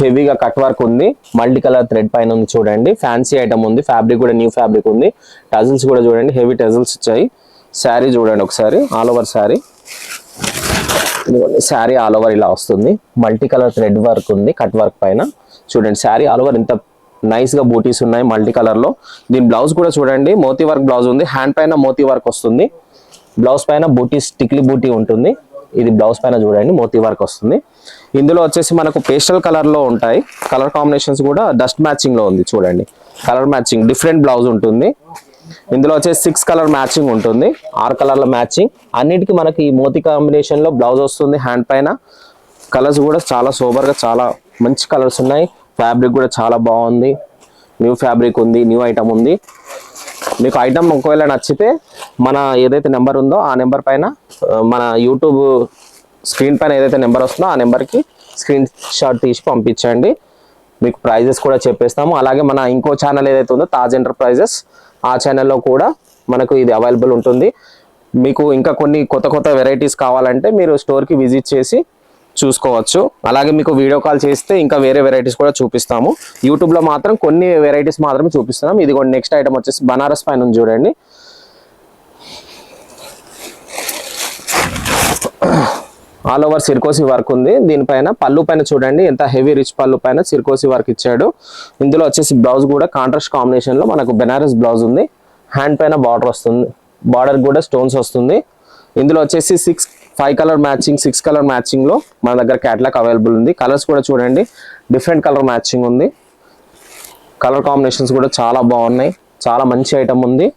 హెవీగా cut work ఉంది, multi colour thread పైన ఉంది చూడండి. ఫ్యాన్సీ ఐటమ్ ఉంది, ఫ్యాబ్రిక్ కూడా న్యూ ఫ్యాబ్రిక్ ఉంది. టజిల్స్ కూడా చూడండి, హెవీ టజిల్స్ వచ్చాయి. శారీ చూడండి ఒకసారి, all over sari. Sari all over ఇలా వస్తుంది, మల్టీ కలర్ థ్రెడ్ వర్క్ ఉంది కట్ వర్క్ పైన చూడండి. శారీ ఆల్ ఓవర్ ఇంత నైస్ గా బూటీస్ ఉన్నాయి మల్టీ కలర్ లో. దీని బ్లౌజ్ కూడా చూడండి, మోతీ వర్క్ బ్లౌజ్ ఉంది, హ్యాండ్ పైన మోతీ వర్క్ వస్తుంది. బ్లౌజ్ పైన బూటీస్ టిక్లీ బూటీ ఉంటుంది. ఇది బ్లౌజ్ పైన చూడండి మోతీ వర్క్ వస్తుంది. ఇందులో వచ్చేసి మనకు పేస్టల్ కలర్ లో ఉంటాయి. కలర్ కాంబినేషన్స్ కూడా డస్ట్ మ్యాచింగ్ లో ఉంది చూడండి. కలర్ మ్యాచింగ్ డిఫరెంట్ బ్లౌజ్ ఉంటుంది. ఇందులో వచ్చేసి 6 కలర్ మ్యాచింగ్ ఉంటుంది, 6 కలర్ల మ్యాచింగ్. అన్నిటికీ మనకి ఈ మోతీ కాంబినేషన్ లో బ్లౌజ్ వస్తుంది. హ్యాండ్ పైన కలర్స్ కూడా చాలా సూపర్ గా చాలా మంచి కలర్స్ ఉన్నాయి. ఫ్యాబ్రిక్ కూడా చాలా బాగుంది, న్యూ ఫ్యాబ్రిక్ ఉంది, న్యూ ఐటమ్ ఉంది. మీకు ఐటమ్ ఒకవేళ నచ్చితే మన ఏదైతే నెంబర్ ఉందో ఆ నెంబర్ పైన, మన యూట్యూబ్ స్క్రీన్ పైన ఏదైతే నెంబర్ వస్తుందో ఆ నెంబర్కి స్క్రీన్ షాట్ తీసి పంపించండి, మీకు ప్రైజెస్ కూడా చెప్పేస్తాము. అలాగే మన ఇంకో ఛానల్ ఏదైతే ఉందో తాజ్ ఎంటర్ప్రైజెస్, ఆ ఛానల్లో కూడా మనకు ఇది అవైలబుల్ ఉంటుంది. మీకు ఇంకా కొన్ని కొత్త కొత్త వెరైటీస్ కావాలంటే మీరు స్టోర్కి విజిట్ చేసి చూసుకోవచ్చు. అలాగే మీకు వీడియో కాల్ చేస్తే ఇంకా వేరే వెరైటీస్ కూడా చూపిస్తాము. యూట్యూబ్లో మాత్రం కొన్ని వెరైటీస్ మాత్రమే చూపిస్తున్నాం. ఇది కూడా నెక్స్ట్ ఐటమ్ వచ్చేసి బనారస్ పైన ఉంది చూడండి. ఆల్ ఓవర్ సిర్కోసి వర్క్ ఉంది. దీనిపైన పళ్ళు పైన చూడండి ఎంత హెవీ రిచ్ పళ్ళు పైన సిర్కోసి వర్క్ ఇచ్చాడు. ఇందులో వచ్చేసి బ్లౌజ్ కూడా కాంట్రాస్ట్ కాంబినేషన్ లో మనకు బెనారస్ బ్లౌజ్ ఉంది. హ్యాండ్ పైన బార్డర్ వస్తుంది, బార్డర్ కూడా స్టోన్స్ వస్తుంది. ఇందులో వచ్చేసి 5 కలర్ మ్యాచింగ్, 6 కలర్ మ్యాచింగ్ లో మన దగ్గర క్యాటలాగ్ అవైలబుల్ ఉంది. కలర్స్ కూడా చూడండి డిఫరెంట్ కలర్ మ్యాచింగ్ ఉంది. కలర్ కాంబినేషన్స్ కూడా చాలా బాగున్నాయి, చాలా మంచి ఐటమ్ ఉంది.